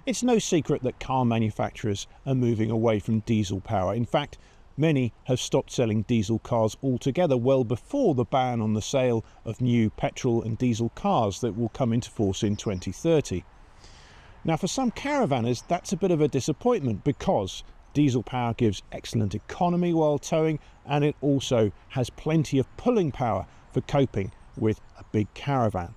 It's no secret that car manufacturers are moving away from diesel power. In fact, many have stopped selling diesel cars altogether well before the ban on the sale of new petrol and diesel cars that will come into force in 2030. Now, for some caravanners, that's a bit of a disappointment because diesel power gives excellent economy while towing, and it also has plenty of pulling power for coping with a big caravan.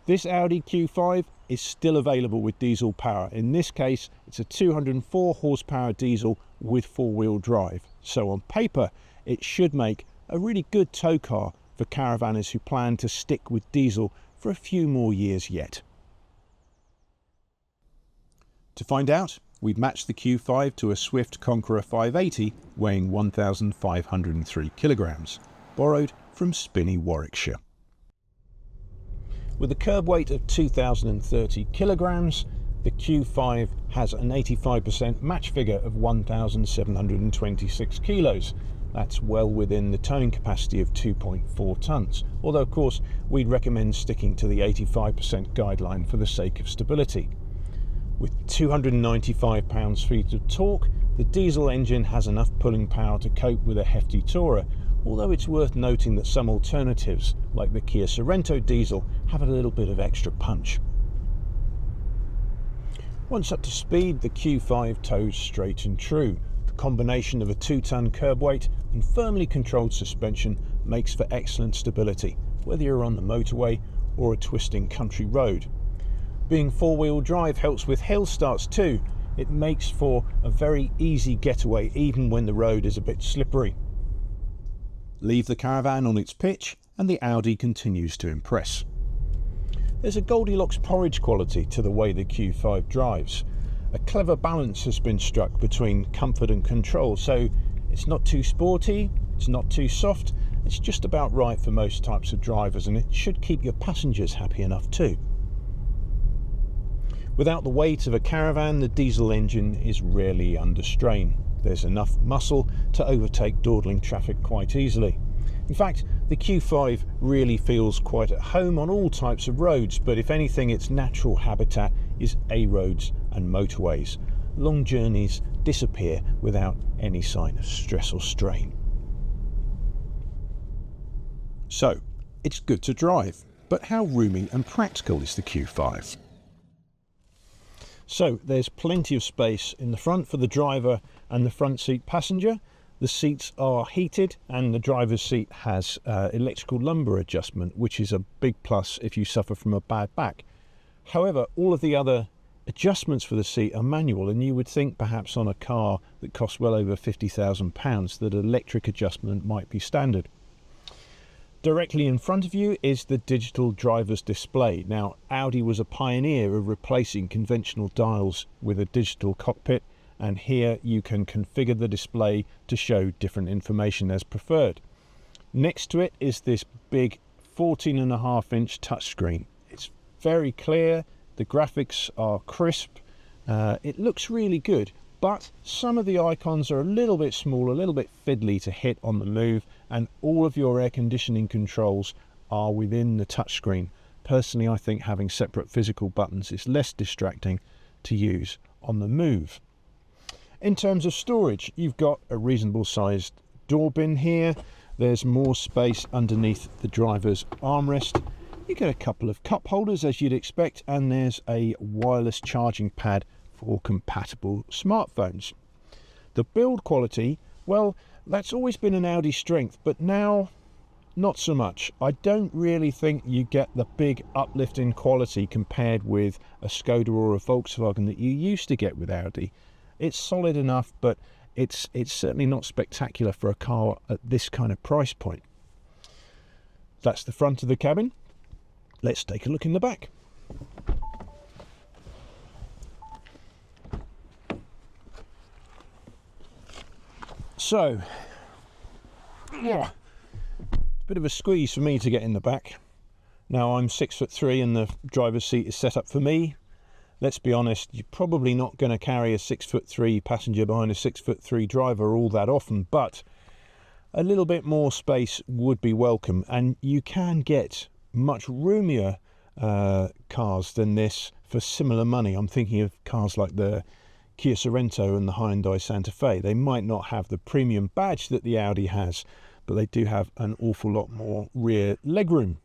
This Audi Q5 is still available with diesel power. In this case, it's a 204 horsepower diesel with four-wheel drive. So on paper, it should make a really good tow car for caravanners who plan to stick with diesel for a few more years yet. To find out, we've matched the Q5 to a Swift Conqueror 580 weighing 1,503 kilograms, borrowed from Spinney, Warwickshire. With a curb weight of 2,030 kilograms, the Q5 has an 85% match figure of 1,726 kilos. That's well within the towing capacity of 2.4 tonnes, although of course we'd recommend sticking to the 85% guideline for the sake of stability. With 295 pounds-feet of torque, the diesel engine has enough pulling power to cope with a hefty tourer, although it's worth noting that some alternatives, like the Kia Sorento diesel, have a little bit of extra punch. Once up to speed, the Q5 tows straight and true. The combination of a 2-ton curb weight and firmly controlled suspension makes for excellent stability, whether you're on the motorway or a twisting country road. Being four-wheel drive helps with hill starts too. It makes for a very easy getaway even when the road is a bit slippery. Leave the caravan on its pitch and the Audi continues to impress. There's a Goldilocks porridge quality to the way the Q5 drives. A clever balance has been struck between comfort and control, so it's not too sporty, it's not too soft, it's just about right for most types of drivers, and it should keep your passengers happy enough too. Without the weight of a caravan, the diesel engine is rarely under strain. There's enough muscle to overtake dawdling traffic quite easily. In fact, the Q5 really feels quite at home on all types of roads, but if anything, its natural habitat is A roads and motorways. Long journeys disappear without any sign of stress or strain. So, it's good to drive, but how roomy and practical is the Q5? So there's plenty of space in the front for the driver and the front seat passenger. The seats are heated and the driver's seat has electrical lumbar adjustment, which is a big plus if you suffer from a bad back. However, all of the other adjustments for the seat are manual, and you would think perhaps on a car that costs well over £50,000 that electric adjustment might be standard. Directly in front of you is the digital driver's display. Now, Audi was a pioneer of replacing conventional dials with a digital cockpit, and here you can configure the display to show different information as preferred. Next to it is this big 14.5-inch touchscreen. It's very clear, the graphics are crisp, it looks really good, but some of the icons are a little bit small, a little bit fiddly to hit on the move, and all of your air conditioning controls are within the touchscreen. Personally, I think having separate physical buttons is less distracting to use on the move. In terms of storage, you've got a reasonable sized door bin here. There's more space underneath the driver's armrest. You get a couple of cup holders as you'd expect, and there's a wireless charging pad for compatible smartphones. The build quality, well, that's always been an Audi strength, but now not so much. I don't really think you get the big uplift in quality compared with a Skoda or a Volkswagen that you used to get with Audi. It's solid enough, but it's certainly not spectacular for a car at this kind of price point. That's the front of the cabin. Let's take a look in the back. So, it's a bit of a squeeze for me to get in the back. Now, I'm 6'3" and the driver's seat is set up for me. Let's be honest, you're probably not going to carry a 6'3" passenger behind a 6'3" driver all that often, but a little bit more space would be welcome, and you can get much roomier cars than this for similar money. I'm thinking of cars like the Kia Sorento and the Hyundai Santa Fe. They might not have the premium badge that the Audi has, but they do have an awful lot more rear legroom.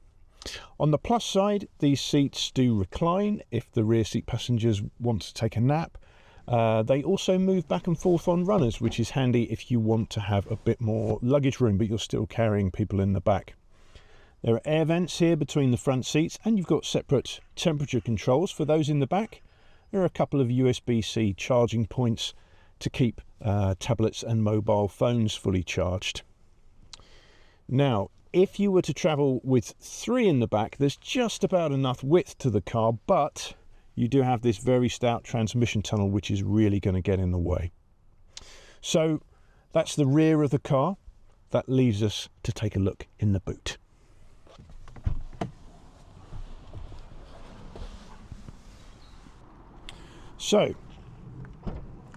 On the plus side, these seats do recline if the rear seat passengers want to take a nap. They also move back and forth on runners, which is handy if you want to have a bit more luggage room, but you're still carrying people in the back. There are air vents here between the front seats, and you've got separate temperature controls for those in the back. There are a couple of USB-C charging points to keep tablets and mobile phones fully charged. Now, if you were to travel with 3 in the back, there's just about enough width to the car, but you do have this very stout transmission tunnel, which is really going to get in the way. So that's the rear of the car. That leaves us to take a look in the boot. So,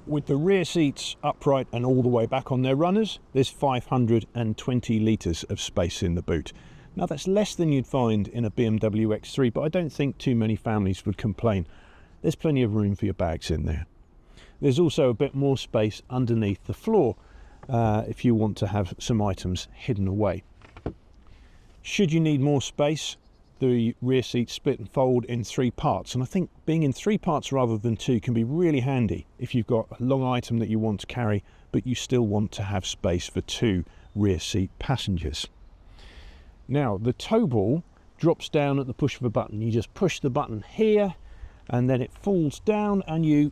with the rear seats upright and all the way back on their runners, there's 520 litres of space in the boot. Now that's less than you'd find in a BMW X3, but I don't think too many families would complain. There's plenty of room for your bags in there. There's also a bit more space underneath the floor if you want to have some items hidden away. Should you need more space, the rear seats split and fold in 3 parts, and I think being in 3 parts rather than 2 can be really handy if you've got a long item that you want to carry but you still want to have space for 2 rear seat passengers. Now the tow ball drops down at the push of a button. You just push the button here and then it falls down and you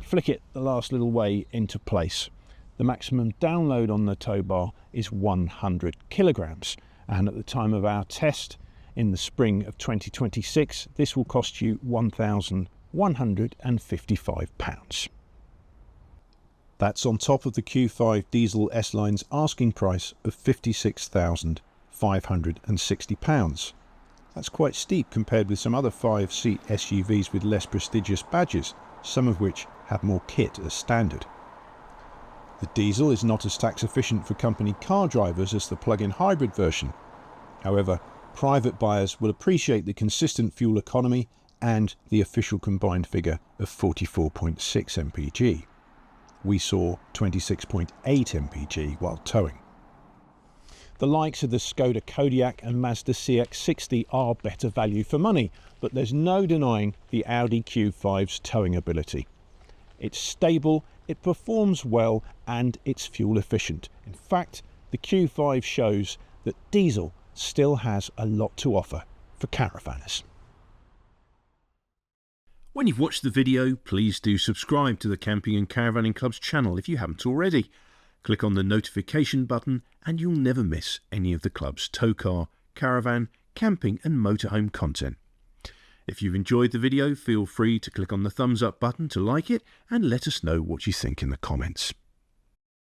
flick it the last little way into place. The maximum download on the tow bar is 100 kilograms, and at the time of our test in the spring of 2026, this will cost you £1,155. That's on top of the Q5 diesel S-Line's asking price of £56,560. That's quite steep compared with some other 5-seat SUVs with less prestigious badges, some of which have more kit as standard. The diesel is not as tax efficient for company car drivers as the plug-in hybrid version. However, private buyers will appreciate the consistent fuel economy and the official combined figure of 44.6 mpg. We saw 26.8 mpg while towing. The likes of the Skoda Kodiaq and Mazda CX-60 are better value for money, but there's no denying the Audi Q5's towing ability. It's stable, it performs well, and it's fuel efficient. In fact, the Q5 shows that diesel still has a lot to offer for caravanners. When you've watched the video, please do subscribe to the Camping and Caravanning Club's channel if you haven't already. Click on the notification button and you'll never miss any of the club's tow car, caravan, camping and motorhome content. If you've enjoyed the video, feel free to click on the thumbs up button to like it and let us know what you think in the comments.